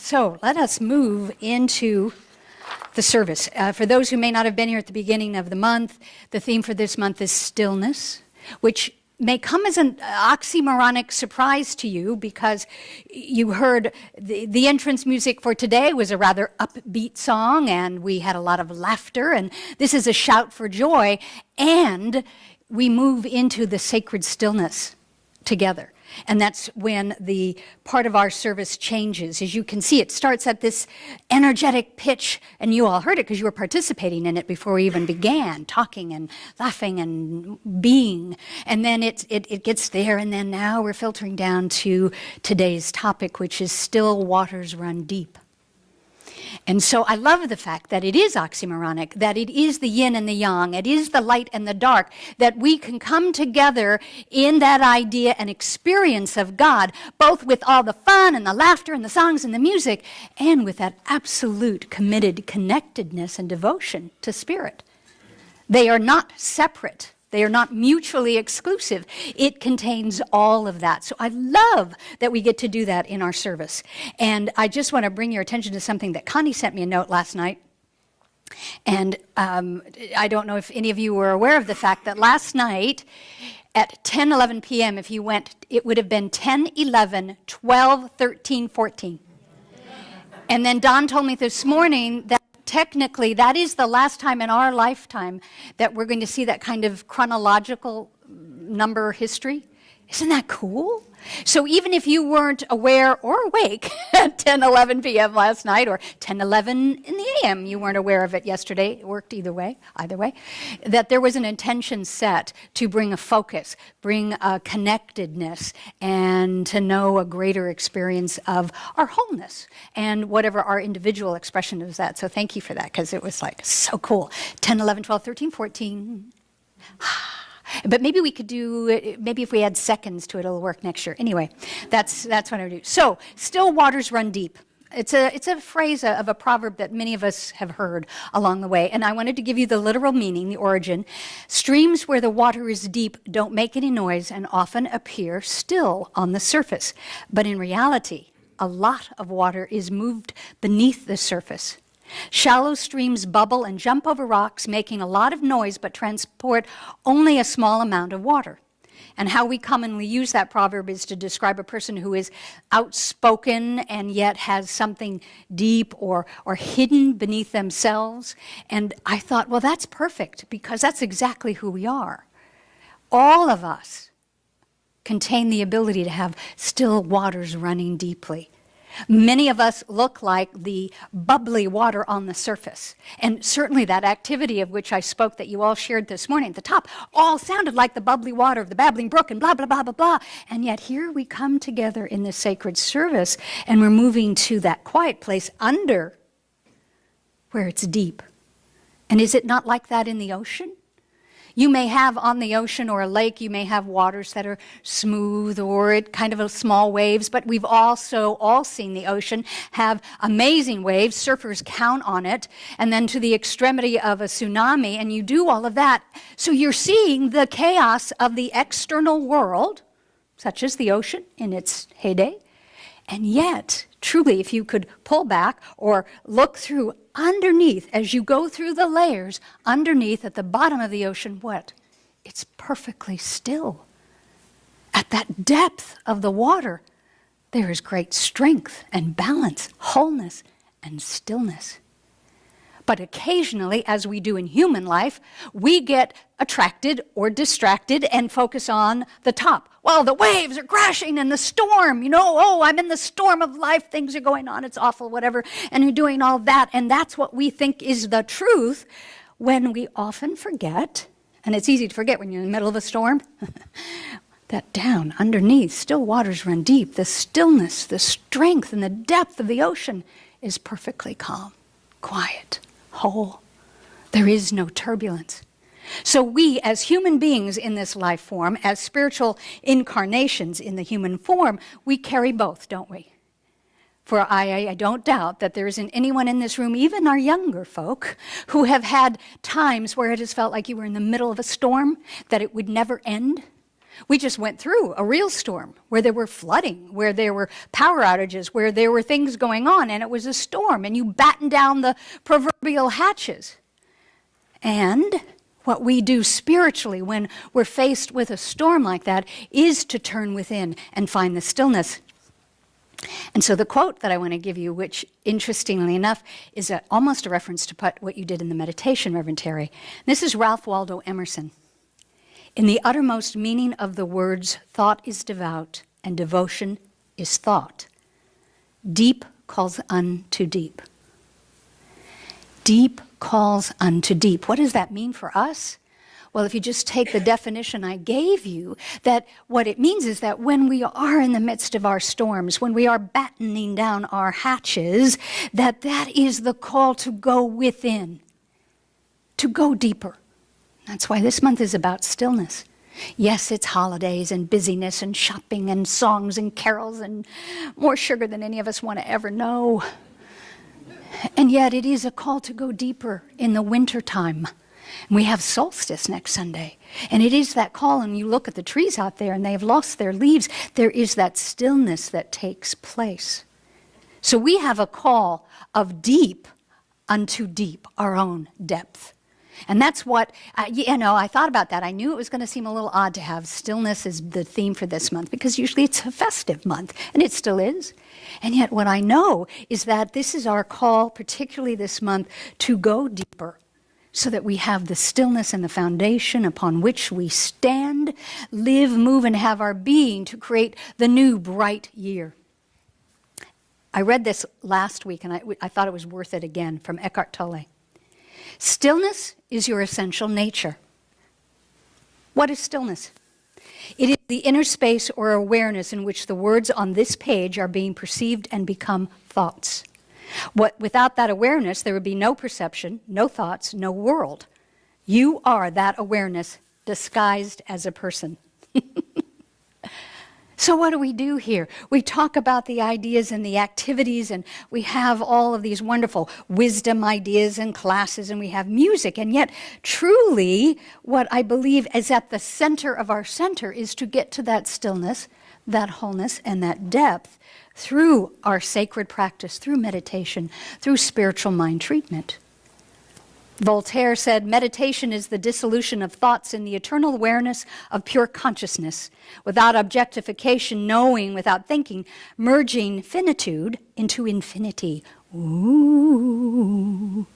So let us move into the service. For those who may not have been here at the beginning of the month, the theme for this month is stillness, which may come as an oxymoronic surprise to you because you heard the entrance music for today was a rather upbeat song, and we had a lot of laughter, and this is a shout for joy, and we move into the sacred stillness together. And that's when the part of our service changes. As you can see, it starts at this energetic pitch, and you all heard it because you were participating in it before we even began, talking and laughing and being. And then it gets there, and then now we're filtering down to today's topic, which is still waters run deep. And so I love the fact that it is oxymoronic, that it is the yin and the yang, it is the light and the dark, that we can come together in that idea and experience of God, both with all the fun and the laughter and the songs and the music, and with that absolute committed connectedness and devotion to Spirit. They are not separate. They are not mutually exclusive. It contains all of that. So I love that we get to do that in our service. And I just want to bring your attention to something that Connie sent me a note last night. And I don't know if any of you were aware of the fact that last night at 10:11 p.m., if you went, it would have been 10, 11, 12, 13, 14. And then Don told me this morning that technically, that is the last time in our lifetime that we're going to see that kind of chronological number history. Isn't that cool? So even if you weren't aware or awake at 10:11 p.m. last night, or 10:11 in the a.m., you weren't aware of it yesterday, it worked either way, that there was an intention set to bring a focus, bring a connectedness, and to know a greater experience of our wholeness and whatever our individual expression is that. So thank you for that, because it was like so cool. 10, 11, 12, 13, 14. But maybe we could do, maybe if we add seconds to it, it'll work next year. Anyway, that's what I would do. So, still waters run deep. It's a phrase of a proverb that many of us have heard along the way. And I wanted to give you the literal meaning, the origin. Streams where the water is deep don't make any noise and often appear still on the surface. But in reality, a lot of water is moved beneath the surface. Shallow streams bubble and jump over rocks, making a lot of noise, but transport only a small amount of water. And how we commonly use that proverb is to describe a person who is outspoken and yet has something deep or hidden beneath themselves. And I thought, well, that's perfect, because that's exactly who we are. All of us contain the ability to have still waters running deeply. Many of us look like the bubbly water on the surface. And certainly that activity of which I spoke that you all shared this morning at the top all sounded like the bubbly water of the babbling brook and blah, blah, blah, blah, blah. And yet here we come together in this sacred service, and we're moving to that quiet place under where it's deep. And is it not like that in the ocean? You may have on the ocean or a lake, you may have waters that are smooth or kind of small waves, but we've also all seen the ocean have amazing waves. Surfers count on it, and then to the extremity of a tsunami, and you do all of that. So you're seeing the chaos of the external world, such as the ocean in its heyday, and yet, truly, if you could pull back or look through underneath, as you go through the layers, underneath at the bottom of the ocean, what? It's perfectly still. At that depth of the water, there is great strength and balance, wholeness and stillness. But occasionally, as we do in human life, we get attracted or distracted and focus on the top. Well, the waves are crashing and the storm, I'm in the storm of life, things are going on, it's awful, whatever, and you're doing all that, and that's what we think is the truth, when we often forget, and it's easy to forget when you're in the middle of a storm, that down underneath, still waters run deep, the stillness, the strength, and the depth of the ocean is perfectly calm, quiet, whole. There is no turbulence. So we, as human beings in this life form, as spiritual incarnations in the human form, we carry both, don't we? For I don't doubt that there isn't anyone in this room, even our younger folk, who have had times where it has felt like you were in the middle of a storm, that it would never end, We just went through a real storm where there were flooding, where there were power outages, where there were things going on, and it was a storm, and you batten down the proverbial hatches. And what we do spiritually when we're faced with a storm like that is to turn within and find the stillness. And so the quote that I want to give you, which interestingly enough is almost a reference to what you did in the meditation, Reverend Terry. This is Ralph Waldo Emerson. In the uttermost meaning of the words, thought is devout and devotion is thought. Deep calls unto deep. Deep calls unto deep. What does that mean for us? Well, if you just take the definition I gave you, that what it means is that when we are in the midst of our storms, when we are battening down our hatches, that is the call to go within, to go deeper. That's why this month is about stillness. Yes, it's holidays and busyness and shopping and songs and carols and more sugar than any of us want to ever know. And yet it is a call to go deeper in the wintertime. We have solstice next Sunday. And it is that call, and you look at the trees out there and they have lost their leaves. There is that stillness that takes place. So we have a call of deep unto deep, our own depth. And that's what, I thought about that. I knew it was going to seem a little odd to have stillness as the theme for this month, because usually it's a festive month, and it still is. And yet what I know is that this is our call, particularly this month, to go deeper, so that we have the stillness and the foundation upon which we stand, live, move, and have our being to create the new bright year. I read this last week, and I thought it was worth it again, from Eckhart Tolle. Stillness is your essential nature. What is stillness? It is the inner space or awareness in which the words on this page are being perceived and become thoughts. Without that awareness, there would be no perception, no thoughts, no world. You are that awareness disguised as a person. So what do we do here? We talk about the ideas and the activities, and we have all of these wonderful wisdom ideas and classes, and we have music. And yet, truly, what I believe is at the center of our center is to get to that stillness, that wholeness, and that depth through our sacred practice, through meditation, through spiritual mind treatment. Voltaire said, meditation is the dissolution of thoughts in the eternal awareness of pure consciousness, without objectification, knowing without thinking, merging finitude into infinity. Ooh.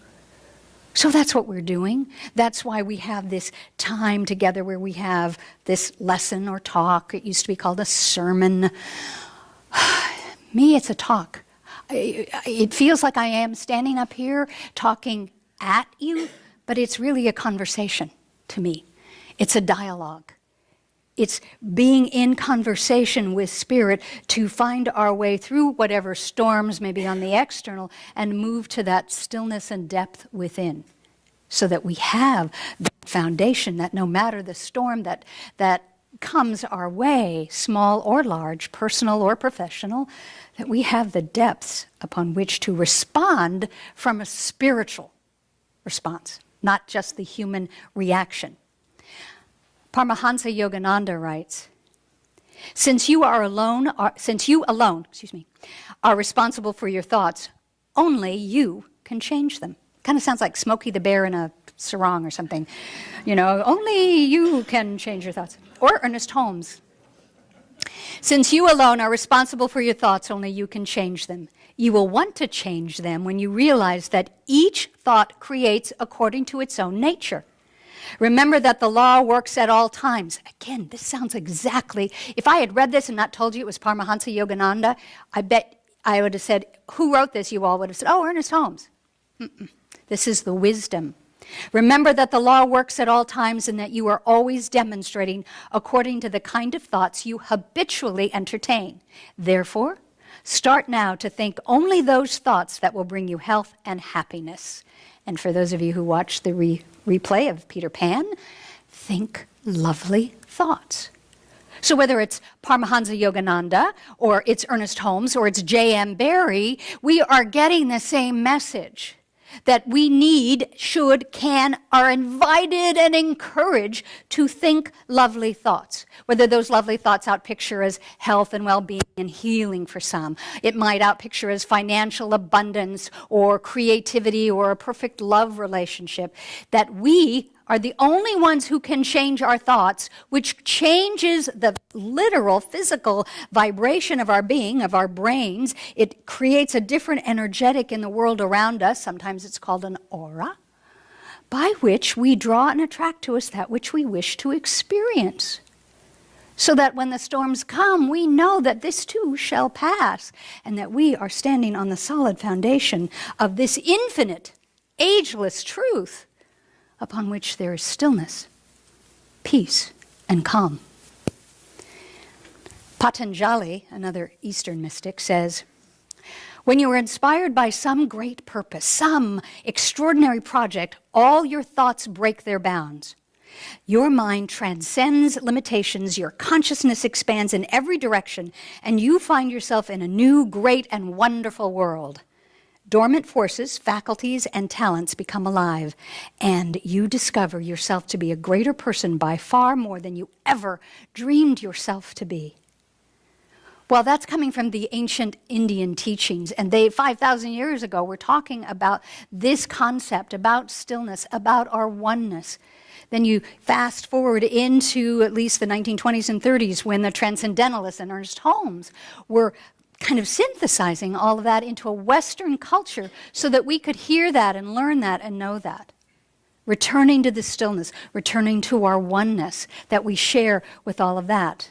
So that's what we're doing. That's why we have this time together where we have this lesson or talk. It used to be called a sermon. Me, it's a talk. It feels like I am standing up here talking at you, but it's really a conversation to me. It's a dialogue. It's being in conversation with Spirit to find our way through whatever storms may be on the external and move to that stillness and depth within, so that we have the foundation that no matter the storm that comes our way, small or large, personal or professional, that we have the depths upon which to respond from a spiritual response, not just the human reaction. Paramahansa Yogananda writes, since you alone are responsible for your thoughts, only you can change them. Kind of sounds like Smokey the Bear in a sarong or something. Only you can change your thoughts. Or Ernest Holmes. Since you alone are responsible for your thoughts, only you can change them. You will want to change them when you realize that each thought creates according to its own nature. Remember that the law works at all times. Again, this sounds exactly, if I had read this and not told you it was Paramahansa Yogananda, I bet I would have said, who wrote this? You all would have said, oh, Ernest Holmes. This is the wisdom. Remember that the law works at all times and that you are always demonstrating according to the kind of thoughts you habitually entertain. Therefore, start now to think only those thoughts that will bring you health and happiness. And for those of you who watched the replay of Peter Pan, think lovely thoughts. So whether it's Paramahansa Yogananda, or it's Ernest Holmes, or it's J.M. Barrie, we are getting the same message. that we need, should, can, are invited and encouraged to think lovely thoughts. Whether those lovely thoughts outpicture as health and well-being and healing for some. It might outpicture as financial abundance or creativity or a perfect love relationship. That we are the only ones who can change our thoughts, which changes the literal physical vibration of our being, of our brains. It creates a different energetic in the world around us. Sometimes it's called an aura, by which we draw and attract to us that which we wish to experience. So that when the storms come, we know that this too shall pass, and that we are standing on the solid foundation of this infinite, ageless truth, upon which there is stillness, peace, and calm. Patanjali, another Eastern mystic, says, when you are inspired by some great purpose, some extraordinary project, all your thoughts break their bounds. Your mind transcends limitations, your consciousness expands in every direction, and you find yourself in a new, great, and wonderful world. Dormant forces, faculties, and talents become alive, and you discover yourself to be a greater person by far more than you ever dreamed yourself to be. Well, that's coming from the ancient Indian teachings, and they, 5,000 years ago, were talking about this concept, about stillness, about our oneness. Then you fast forward into at least the 1920s and 30s when the Transcendentalists and Ernest Holmes were kind of synthesizing all of that into a Western culture so that we could hear that and learn that and know that. Returning to the stillness, returning to our oneness that we share with all of that.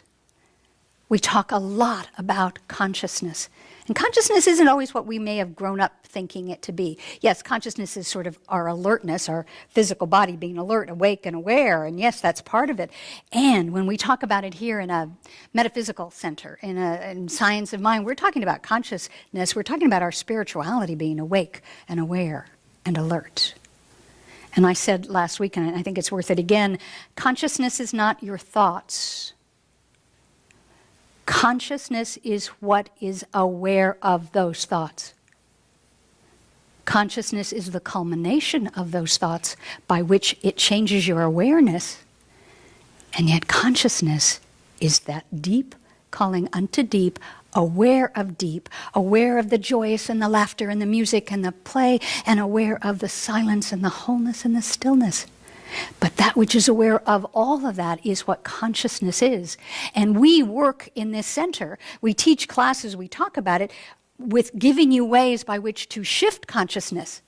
We talk a lot about consciousness. And consciousness isn't always what we may have grown up thinking it to be. Yes, consciousness is sort of our alertness, our physical body being alert, awake, and aware. And yes, that's part of it. And when we talk about it here in a metaphysical center, in science of mind, we're talking about consciousness. We're talking about our spirituality being awake and aware and alert. And I said last week, and I think it's worth it again, consciousness is not your thoughts. Consciousness is what is aware of those thoughts. Consciousness is the culmination of those thoughts by which it changes your awareness. And yet consciousness is that deep calling unto deep, aware of the joyous and the laughter and the music and the play, and aware of the silence and the wholeness and the stillness. But that which is aware of all of that is what consciousness is. And we work in this center. We teach classes, we talk about it, with giving you ways by which to shift consciousness.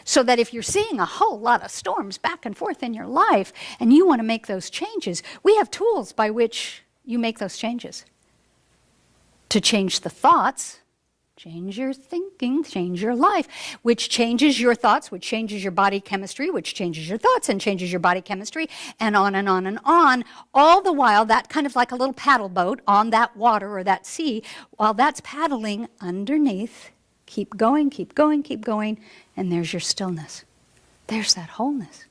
So that if you're seeing a whole lot of storms back and forth in your life, and you want to make those changes, we have tools by which you make those changes. To change the thoughts, change your thinking, change your life, which changes your thoughts, which changes your body chemistry, which changes your thoughts and changes your body chemistry, and on and on and on. All the while, that kind of like a little paddle boat on that water or that sea, while that's paddling underneath, keep going, keep going, keep going, and there's your stillness. There's that wholeness.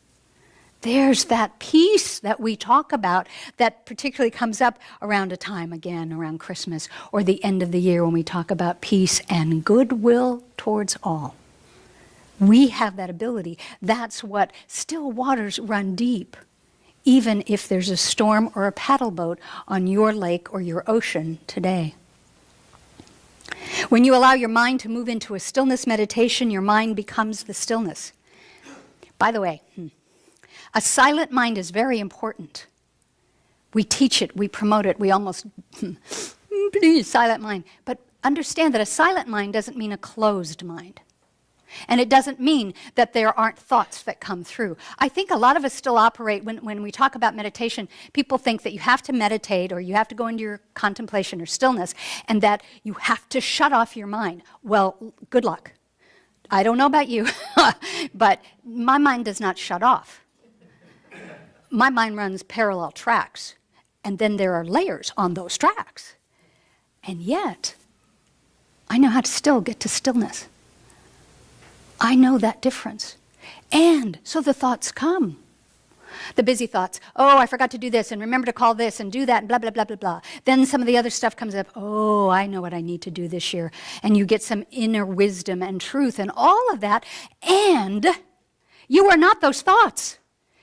There's that peace that we talk about that particularly comes up around a time, again, around Christmas or the end of the year when we talk about peace and goodwill towards all. We have that ability. That's what still waters run deep, even if there's a storm or a paddle boat on your lake or your ocean today. When you allow your mind to move into a stillness meditation, your mind becomes the stillness. By the way, a silent mind is very important. We teach it, we promote it, we almost, please, silent mind. But understand that a silent mind doesn't mean a closed mind. And it doesn't mean that there aren't thoughts that come through. I think a lot of us still operate, when we talk about meditation, people think that you have to meditate or you have to go into your contemplation or stillness and that you have to shut off your mind. Well, good luck. I don't know about you, but my mind does not shut off. My mind runs parallel tracks, and then there are layers on those tracks. And yet, I know how to still get to stillness. I know that difference. And so the thoughts come. The busy thoughts. Oh, I forgot to do this, and remember to call this, and do that, and blah, blah, blah, blah, blah. Then some of the other stuff comes up. Oh, I know what I need to do this year. And you get some inner wisdom and truth and all of that. And you are not those thoughts.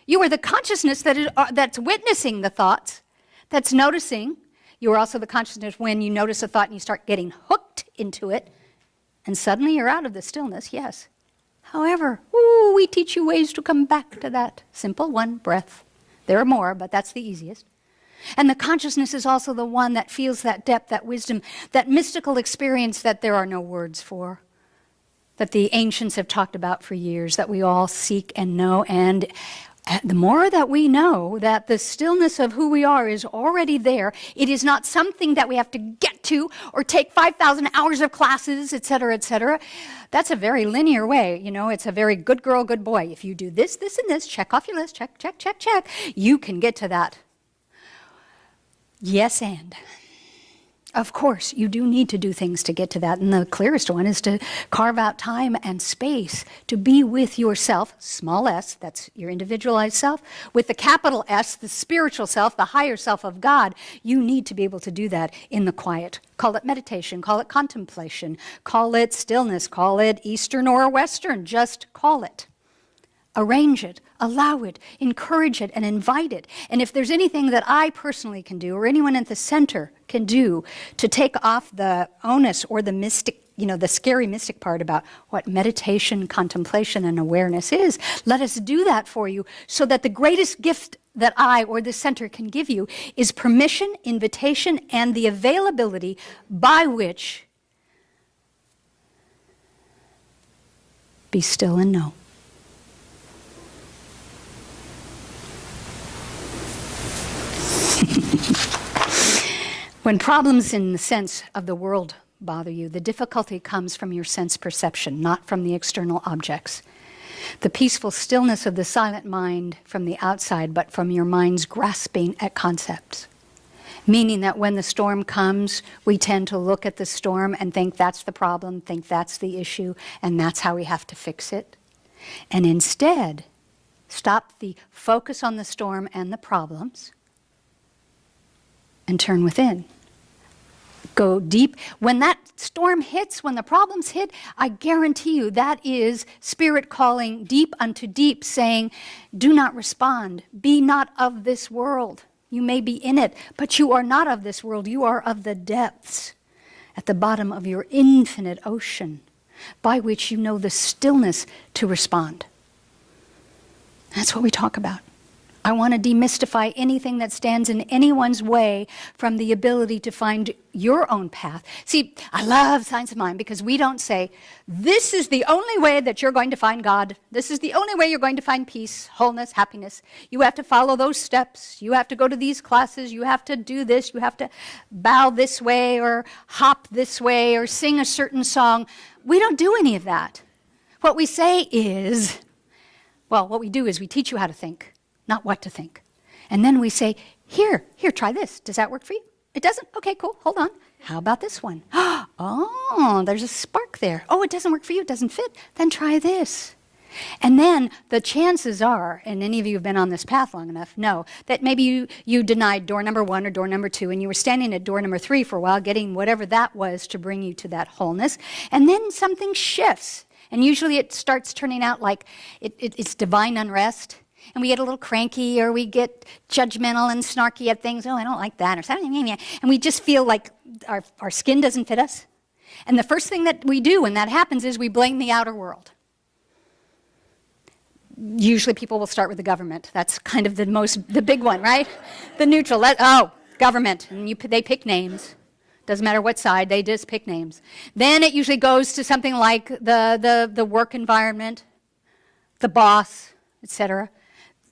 You are the consciousness that's witnessing the thoughts, that's noticing. You are also the consciousness when you notice a thought and you start getting hooked into it, and suddenly you're out of the stillness, yes. However, we teach you ways to come back to that. Simple one, breath. There are more, but that's the easiest. And the consciousness is also the one that feels that depth, that wisdom, that mystical experience that there are no words for, that the ancients have talked about for years, that we all seek and know. And the more that we know that the stillness of who we are is already there, it is not something that we have to get to or take 5,000 hours of classes, et cetera, et cetera. That's a very linear way. It's a very good girl, good boy. If you do this, this, and this, check off your list, check, check, check, check, you can get to that. Yes, and. Of course, you do need to do things to get to that, and the clearest one is to carve out time and space to be with yourself, small s, that's your individualized self, with the capital S, the spiritual self, the higher self of God. You need to be able to do that in the quiet. Call it meditation, call it contemplation, call it stillness, call it Eastern or Western, just call it. Arrange it, allow it, encourage it, and invite it. And if there's anything that I personally can do, or anyone at the center can do to take off the onus or the mystic, the scary mystic part about what meditation, contemplation, and awareness is, let us do that for you so that the greatest gift that I or the center can give you is permission, invitation, and the availability by which be still and know. When problems in the sense of the world bother you, the difficulty comes from your sense perception, not from the external objects. The peaceful stillness of the silent mind from the outside, but from your mind's grasping at concepts. Meaning that when the storm comes, we tend to look at the storm and think that's the problem, think that's the issue, and that's how we have to fix it. And instead, stop the focus on the storm and the problems and turn within. Go deep. When that storm hits, when the problems hit, I guarantee you that is Spirit calling deep unto deep, saying, do not respond. Be not of this world. You may be in it, but you are not of this world. You are of the depths at the bottom of your infinite ocean, by which you know the stillness to respond. That's what we talk about. I want to demystify anything that stands in anyone's way from the ability to find your own path. See, I love Science of Mind because we don't say, this is the only way that you're going to find God. This is the only way you're going to find peace, wholeness, happiness. You have to follow those steps. You have to go to these classes. You have to do this. You have to bow this way or hop this way or sing a certain song. We don't do any of that. What we say is, what we do is we teach you how to think. Not what to think. And then we say, here, try this. Does that work for you? It doesn't? Okay, cool, hold on. How about this one? Oh, there's a spark there. Oh, it doesn't work for you, it doesn't fit. Then try this. And then the chances are, and any of you who have been on this path long enough know, that maybe you denied door number 1 or door number 2, and you were standing at door number 3 for a while, getting whatever that was to bring you to that wholeness. And then something shifts. And usually it starts turning out like it's divine unrest. And we get a little cranky, or we get judgmental and snarky at things. Oh, I don't like that, or something. And we just feel like our skin doesn't fit us. And the first thing that we do when that happens is we blame the outer world. Usually people will start with the government. That's kind of the big one, right? The neutral. Government. And they pick names. Doesn't matter what side, they just pick names. Then it usually goes to something like the work environment, the boss, etc.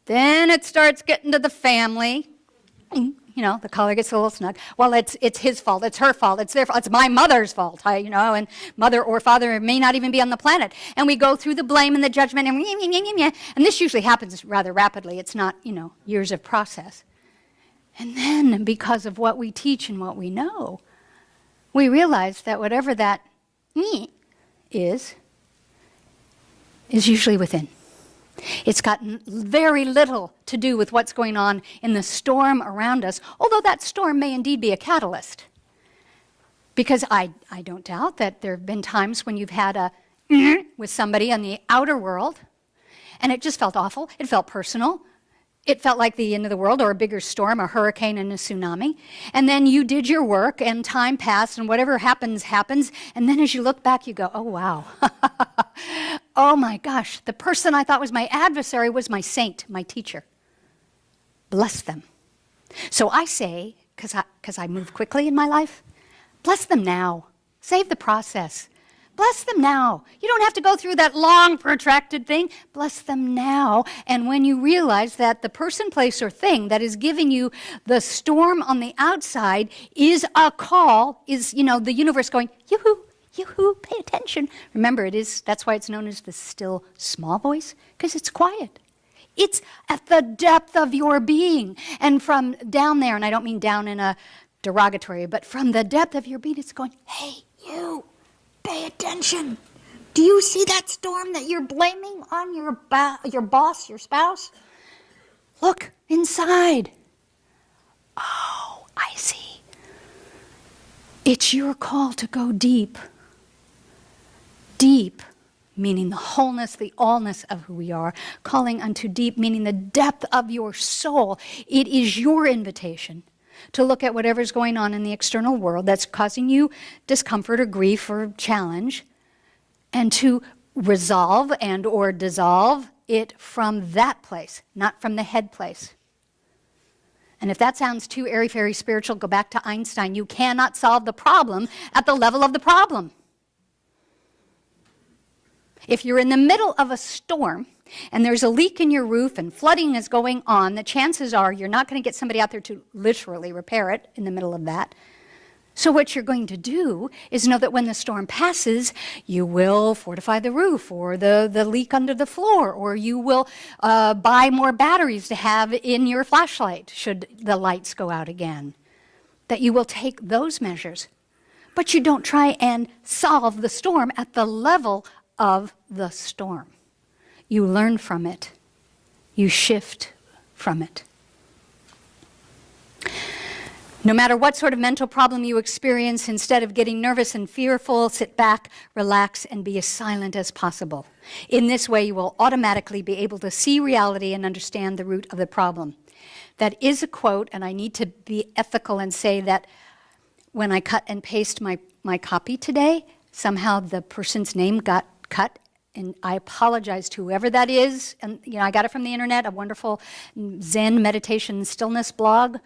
Then it starts getting to the family. The collar gets a little snug. Well, it's his fault. It's her fault. It's their fault. It's my mother's fault. And mother or father may not even be on the planet. And we go through the blame and the judgment and this usually happens rather rapidly. It's not, years of process. And then because of what we teach and what we know, we realize that whatever that is usually within. It's got very little to do with what's going on in the storm around us, although that storm may indeed be a catalyst. Because I don't doubt that there have been times when you've had a with somebody on the outer world, and it just felt awful. It felt personal. It felt like the end of the world or a bigger storm, a hurricane and a tsunami. And then you did your work and time passed and whatever happens, happens. And then as you look back, you go, oh, wow. Oh, my gosh. The person I thought was my adversary was my saint, my teacher. Bless them. So I say, because I move quickly in my life, bless them now. Save the process. Bless them now. You don't have to go through that long, protracted thing. Bless them now. And when you realize that the person, place, or thing that is giving you the storm on the outside is a call, is, the universe going, yoo-hoo, yoo-hoo, pay attention. Remember, that's why it's known as the still small voice, because it's quiet. It's at the depth of your being. And from down there, and I don't mean down in a derogatory, but from the depth of your being, it's going, hey, you. Pay attention. Do you see that storm that you're blaming on your boss, your spouse? Look inside. Oh, I see. It's your call to go deep. Deep, meaning the wholeness, the allness of who we are. Calling unto deep, meaning the depth of your soul. It is your invitation to look at whatever's going on in the external world that's causing you discomfort or grief or challenge, and to resolve and or dissolve it from that place, not from the head place. And if that sounds too airy-fairy spiritual, go back to Einstein. You cannot solve the problem at the level of the problem. If you're in the middle of a storm, and there's a leak in your roof and flooding is going on, the chances are you're not going to get somebody out there to literally repair it in the middle of that. So what you're going to do is know that when the storm passes, you will fortify the roof or the leak under the floor, or you will buy more batteries to have in your flashlight should the lights go out again. That you will take those measures. But you don't try and solve the storm at the level of the storm. You learn from it. You shift from it. No matter what sort of mental problem you experience, instead of getting nervous and fearful, sit back, relax, and be as silent as possible. In this way, you will automatically be able to see reality and understand the root of the problem. That is a quote, and I need to be ethical and say that when I cut and paste my copy today, somehow the person's name got cut. And I apologize to whoever that is. And, I got it from the internet, a wonderful Zen meditation stillness blog.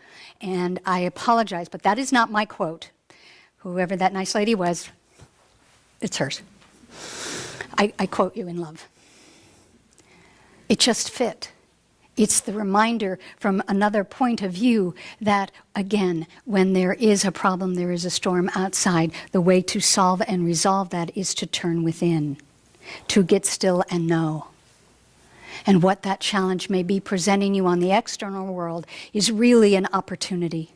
And I apologize, but that is not my quote. Whoever that nice lady was, it's hers. I quote you in love. It just fit. It's the reminder from another point of view that, again, when there is a problem, there is a storm outside, the way to solve and resolve that is to turn within. To get still and know. And what that challenge may be presenting you on the external world is really an opportunity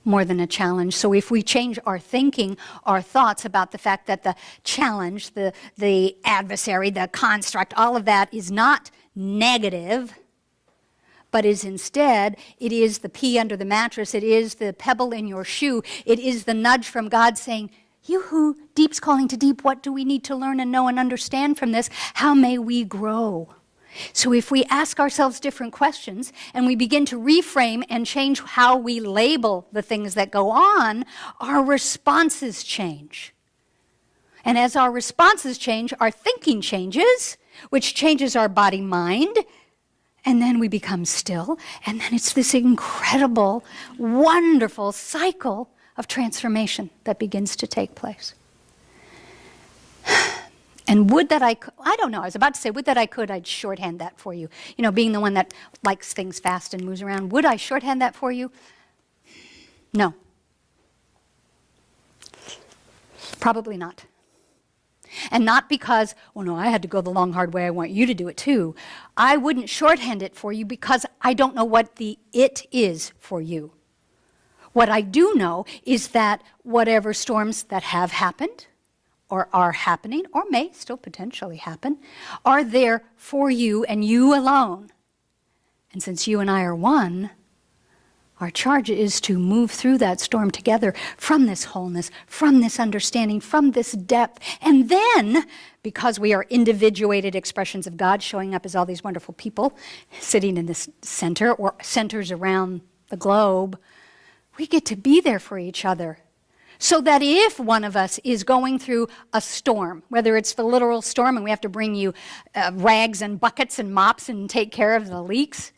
more than a challenge. So if we change our thinking, our thoughts about the fact that the challenge, the adversary, the construct, all of that is not negative, but is instead, it is the pea under the mattress, it is the pebble in your shoe, it is the nudge from God saying, yoo-hoo, deep's calling to deep. What do we need to learn and know and understand from this? How may we grow? So if we ask ourselves different questions and we begin to reframe and change how we label the things that go on, our responses change. And as our responses change, our thinking changes, which changes our body-mind, and then we become still, and then it's this incredible, wonderful cycle of transformation that begins to take place. And would that I don't know, I was about to say, would that I could, I'd shorthand that for you. Being the one that likes things fast and moves around, would I shorthand that for you? No. Probably not. And not because, no, I had to go the long, hard way, I want you to do it too. I wouldn't shorthand it for you because I don't know what the it is for you. What I do know is that whatever storms that have happened, or are happening, or may still potentially happen, are there for you and you alone. And since you and I are one, our charge is to move through that storm together from this wholeness, from this understanding, from this depth. And then, because we are individuated expressions of God showing up as all these wonderful people sitting in this center or centers around the globe, we get to be there for each other. So that if one of us is going through a storm, whether it's the literal storm and we have to bring you rags and buckets and mops and take care of the leaks,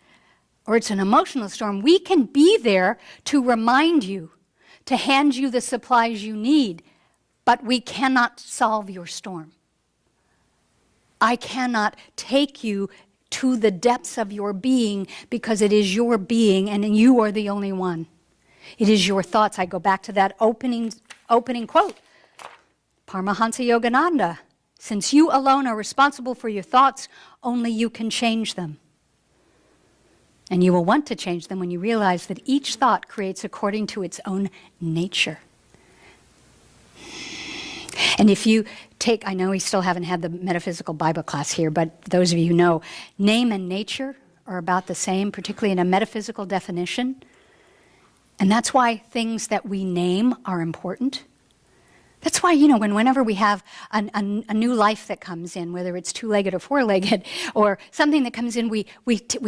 or it's an emotional storm, we can be there to remind you, to hand you the supplies you need, but we cannot solve your storm. I cannot take you to the depths of your being because it is your being and you are the only one. It is your thoughts. I go back to that opening quote. Paramahansa Yogananda, since you alone are responsible for your thoughts, only you can change them. And you will want to change them when you realize that each thought creates according to its own nature. And if you take, I know we still haven't had the metaphysical Bible class here, but those of you who know, name and nature are about the same, particularly in a metaphysical definition. And that's why things that we name are important. That's why, whenever we have a new life that comes in, whether it's two-legged or four-legged, or something that comes in, we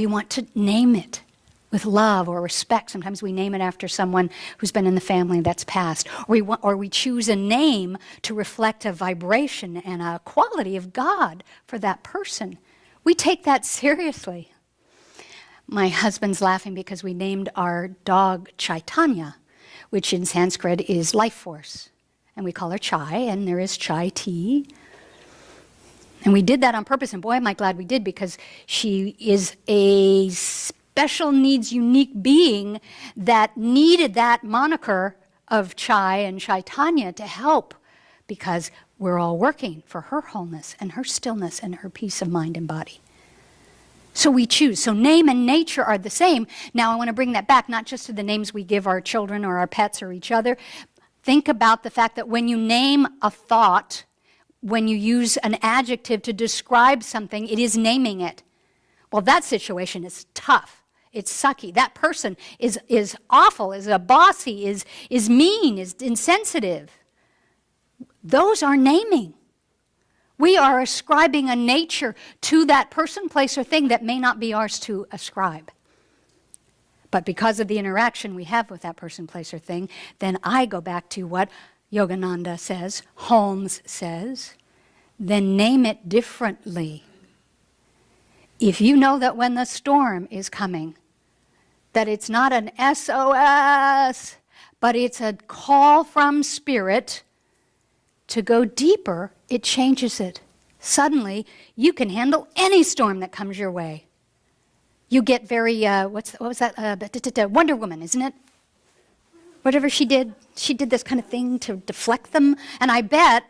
want to name it with love or respect. Sometimes we name it after someone who's been in the family that's passed. Or we choose a name to reflect a vibration and a quality of God for that person. We take that seriously. My husband's laughing because we named our dog Chaitanya, which in Sanskrit is life force. And we call her Chai, and there is Chai tea. And we did that on purpose, and boy, am I glad we did, because she is a special needs, unique being that needed that moniker of Chai and Chaitanya to help, because we're all working for her wholeness and her stillness and her peace of mind and body. So we choose. So name and nature are the same. Now I want to bring that back, not just to the names we give our children or our pets or each other. Think about the fact that when you name a thought, when you use an adjective to describe something, it is naming it. Well, that situation is tough. It's sucky. That person is awful, is a bossy, is mean, is insensitive. Those are naming. We are ascribing a nature to that person, place, or thing that may not be ours to ascribe. But because of the interaction we have with that person, place, or thing, then I go back to what Yogananda says, Holmes says, then name it differently. If you know that when the storm is coming, that it's not an SOS, but it's a call from spirit to go deeper, it changes it. Suddenly, you can handle any storm that comes your way. You get very, what was that? Wonder Woman, isn't it? Whatever she did this kind of thing to deflect them. And I bet,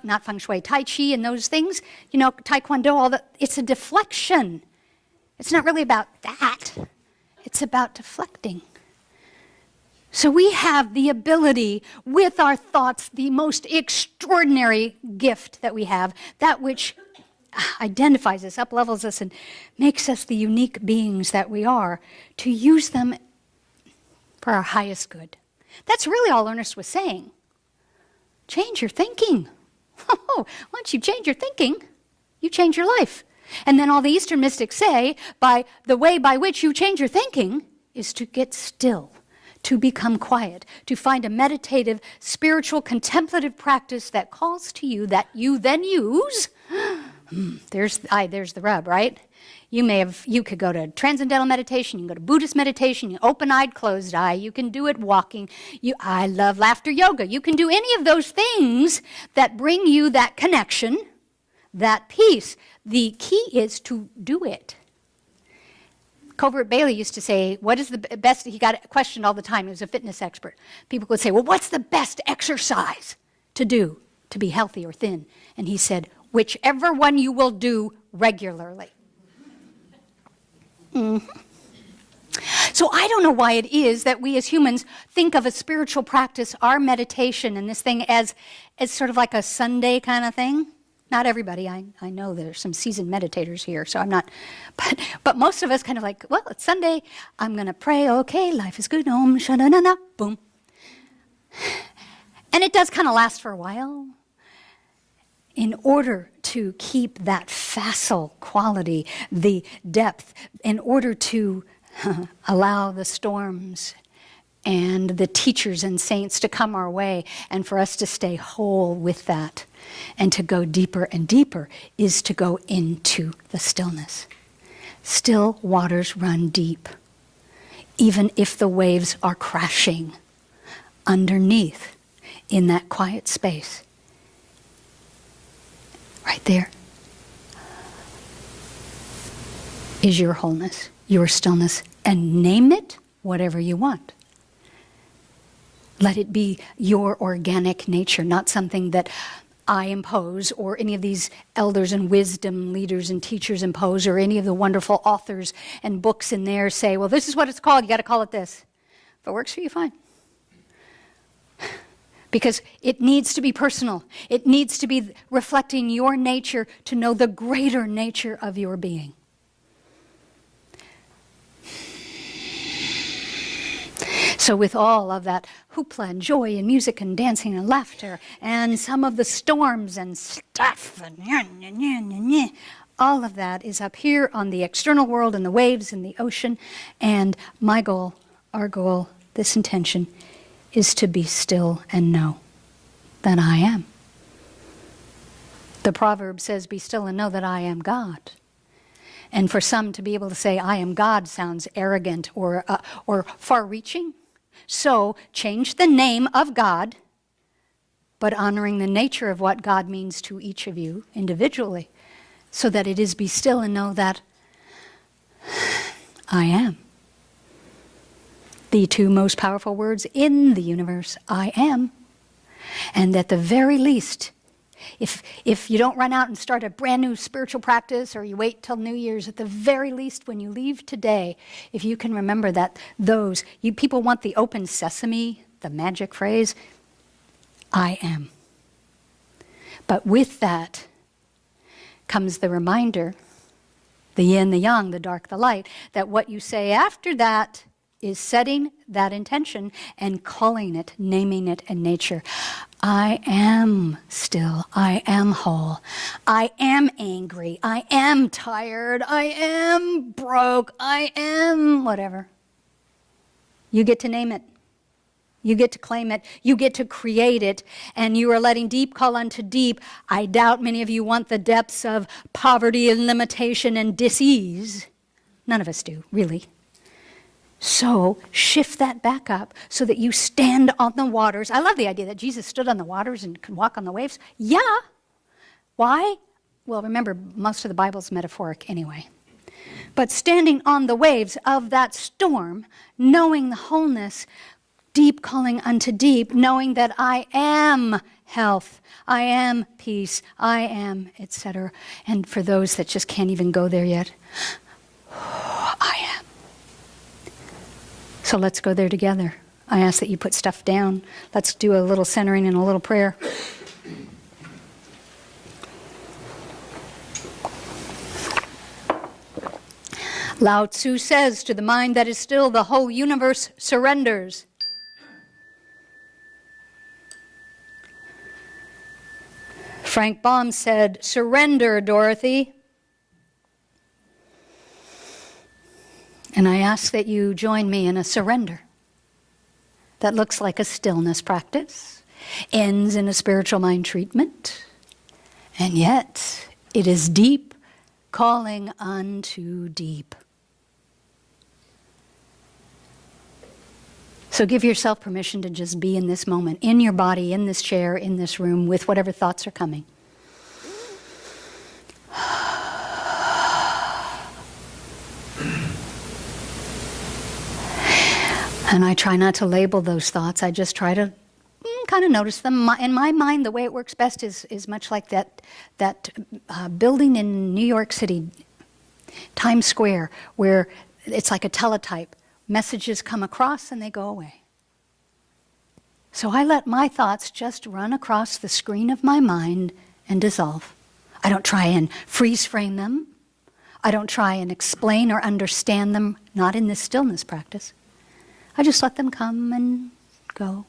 not feng shui, tai chi and those things, taekwondo, all that, it's a deflection. It's not really about that. It's about deflecting. So we have the ability with our thoughts, the most extraordinary gift that we have, that which identifies us, up-levels us, and makes us the unique beings that we are, to use them for our highest good. That's really all Ernest was saying. Change your thinking. Once you change your thinking, you change your life. And then all the Eastern mystics say, by the way by which you change your thinking is to get still, to become quiet, to find a meditative, spiritual, contemplative practice that calls to you, that you then use. There's the rub, right? You could go to transcendental meditation, you can go to Buddhist meditation, open-eyed, closed eye, you can do it walking. I love laughter yoga. You can do any of those things that bring you that connection, that peace. The key is to do it. Covert Bailey used to say, what is the best, he got questioned all the time, he was a fitness expert. People would say, well, what's the best exercise to do to be healthy or thin? And he said, whichever one you will do regularly. Mm-hmm. So I don't know why it is that we as humans think of a spiritual practice, our meditation and this thing, as sort of like a Sunday kind of thing. Not everybody. I know there's some seasoned meditators here, so I'm not. But most of us kind of like, well, it's Sunday. I'm going to pray. Okay, life is good. Om, sha-na-na-na, boom. And it does kind of last for a while. In order to keep that facile quality, the depth, in order to allow the storms and the teachers and saints to come our way, and for us to stay whole with that, and to go deeper and deeper, is to go into the stillness. Still waters run deep, even if the waves are crashing underneath in that quiet space. Right there is your wholeness, your stillness, and name it whatever you want. Let it be your organic nature, not something that I impose or any of these elders and wisdom leaders and teachers impose, or any of the wonderful authors and books in there say, well, this is what it's called, you got to call it this. If it works for you, fine. Because it needs to be personal. It needs to be reflecting your nature to know the greater nature of your being. So with all of that hoopla and joy and music and dancing and laughter and some of the storms and stuff and all of that is up here on the external world and the waves and the ocean. And my goal, our goal, this intention is to be still and know that I am. The proverb says, be still and know that I am God. And for some to be able to say, I am God sounds arrogant or far-reaching. So change the name of God, but honoring the nature of what God means to each of you individually, so that it is be still and know that I am. The two most powerful words in the universe, I am. And at the very least, if you don't run out and start a brand new spiritual practice, or you wait till New Year's, at the very least when you leave today, if you can remember that people want the open sesame, the magic phrase, I am. But with that comes the reminder, the yin, the yang, the dark, the light, that what you say after that is setting that intention and calling it, naming it in nature. I am still. I am whole. I am angry. I am tired. I am broke. I am whatever. You get to name it. You get to claim it. You get to create it. And you are letting deep call unto deep. I doubt many of you want the depths of poverty and limitation and dis-ease. None of us do, really. So shift that back up so that you stand on the waters. I love the idea that Jesus stood on the waters and could walk on the waves. Yeah. Why? Well, remember, most of the Bible's metaphoric anyway. But standing on the waves of that storm, knowing the wholeness, deep calling unto deep, knowing that I am health, I am peace, I am, etc. And for those that just can't even go there yet, I am. So let's go there together. I ask that you put stuff down. Let's do a little centering and a little prayer. Lao Tzu says, to the mind that is still, the whole universe surrenders. Frank Baum said, surrender, Dorothy. And I ask that you join me in a surrender that looks like a stillness practice, ends in a spiritual mind treatment, and yet it is deep calling unto deep. So give yourself permission to just be in this moment, in your body, in this chair, in this room, with whatever thoughts are coming. And I try not to label those thoughts. I just try to kind of notice them. In my mind, the way it works best is much like that building in New York City, Times Square, where it's like a teletype, messages come across and they go away. So I let my thoughts just run across the screen of my mind and dissolve. I don't try and freeze frame them. I don't try and explain or understand them, not in this stillness practice. I just let them come and go.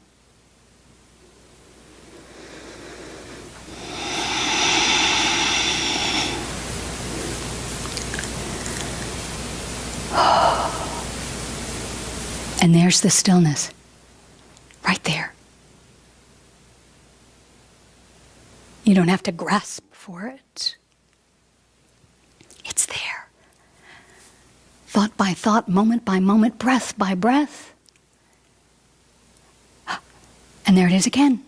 And there's the stillness, right there. You don't have to grasp for it. It's there. Thought by thought, moment by moment, breath by breath. And there it is again.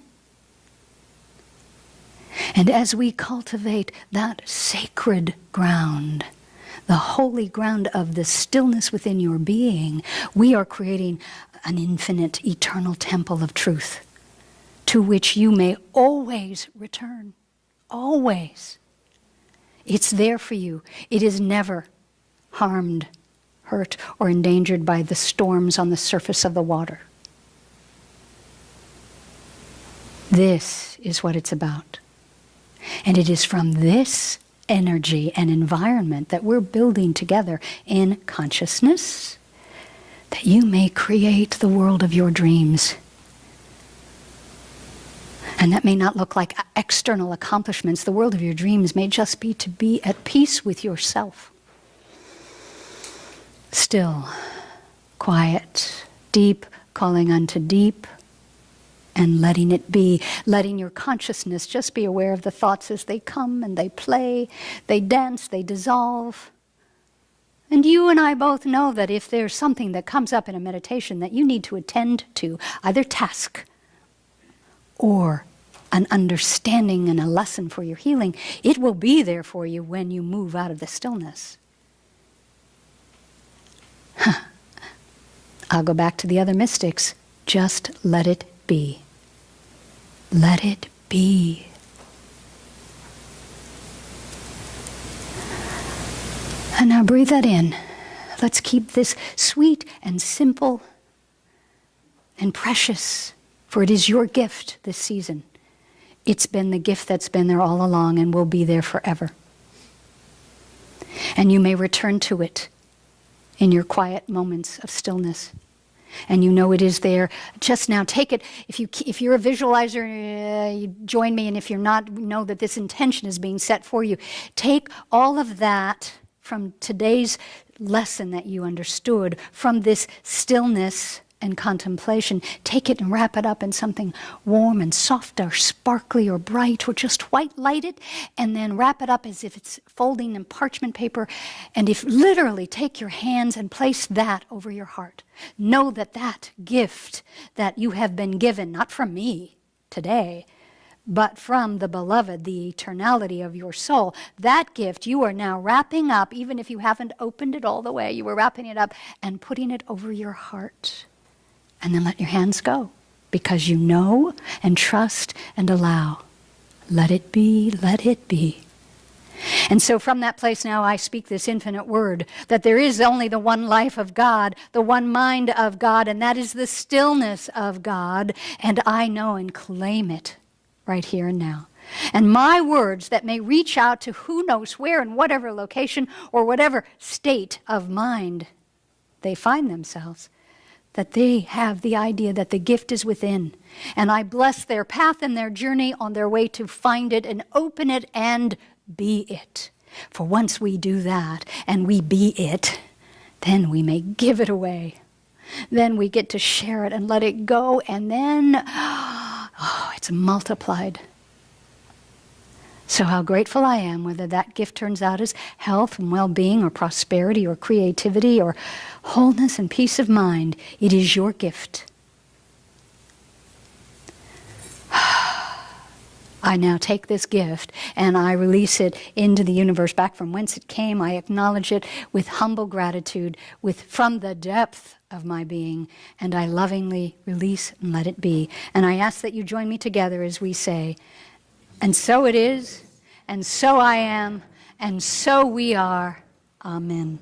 And as we cultivate that sacred ground, the holy ground of the stillness within your being, we are creating an infinite, eternal temple of truth to which you may always return. Always. It's there for you. It is never harmed, hurt, or endangered by the storms on the surface of the water. This is what it's about. And it is from this energy and environment that we're building together in consciousness that you may create the world of your dreams. And that may not look like external accomplishments. The world of your dreams may just be to be at peace with yourself. Still, quiet, deep, calling unto deep, and letting it be, letting your consciousness just be aware of the thoughts as they come and they play, they dance, they dissolve. And you and I both know that if there's something that comes up in a meditation that you need to attend to, either task or an understanding and a lesson for your healing, it will be there for you when you move out of the stillness. I'll go back to the other mystics. Just let it be. Let it be. And now breathe that in. Let's keep this sweet and simple and precious, for it is your gift this season. It's been the gift that's been there all along and will be there forever. And you may return to it in your quiet moments of stillness. And you know it is there. Just now, take it. If you're a visualizer, you join me. And if you're not, know that this intention is being set for you. Take all of that from today's lesson that you understood, from this stillness and contemplation. Take it and wrap it up in something warm and soft or sparkly or bright, or just white light it, and then wrap it up as if it's folding in parchment paper. And if literally take your hands and place that over your heart. Know that that gift that you have been given, not from me today, but from the beloved, the eternality of your soul, that gift you are now wrapping up, even if you haven't opened it all the way, you were wrapping it up and putting it over your heart. And then let your hands go, because you know and trust and allow. Let it be, let it be. And so from that place now I speak this infinite word, that there is only the one life of God, the one mind of God, and that is the stillness of God, and I know and claim it right here and now. And my words that may reach out to who knows where in whatever location or whatever state of mind they find themselves, that they have the idea that the gift is within. And I bless their path and their journey on their way to find it and open it and be it. For once we do that and we be it, then we may give it away. Then we get to share it and let it go, and then, it's multiplied. So how grateful I am, whether that gift turns out as health and well-being or prosperity or creativity or wholeness and peace of mind. It is your gift. I now take this gift and I release it into the universe, back from whence it came. I acknowledge it with humble gratitude, from the depth of my being, and I lovingly release and let it be. And I ask that you join me together as we say, and so it is, and so I am, and so we are. Amen.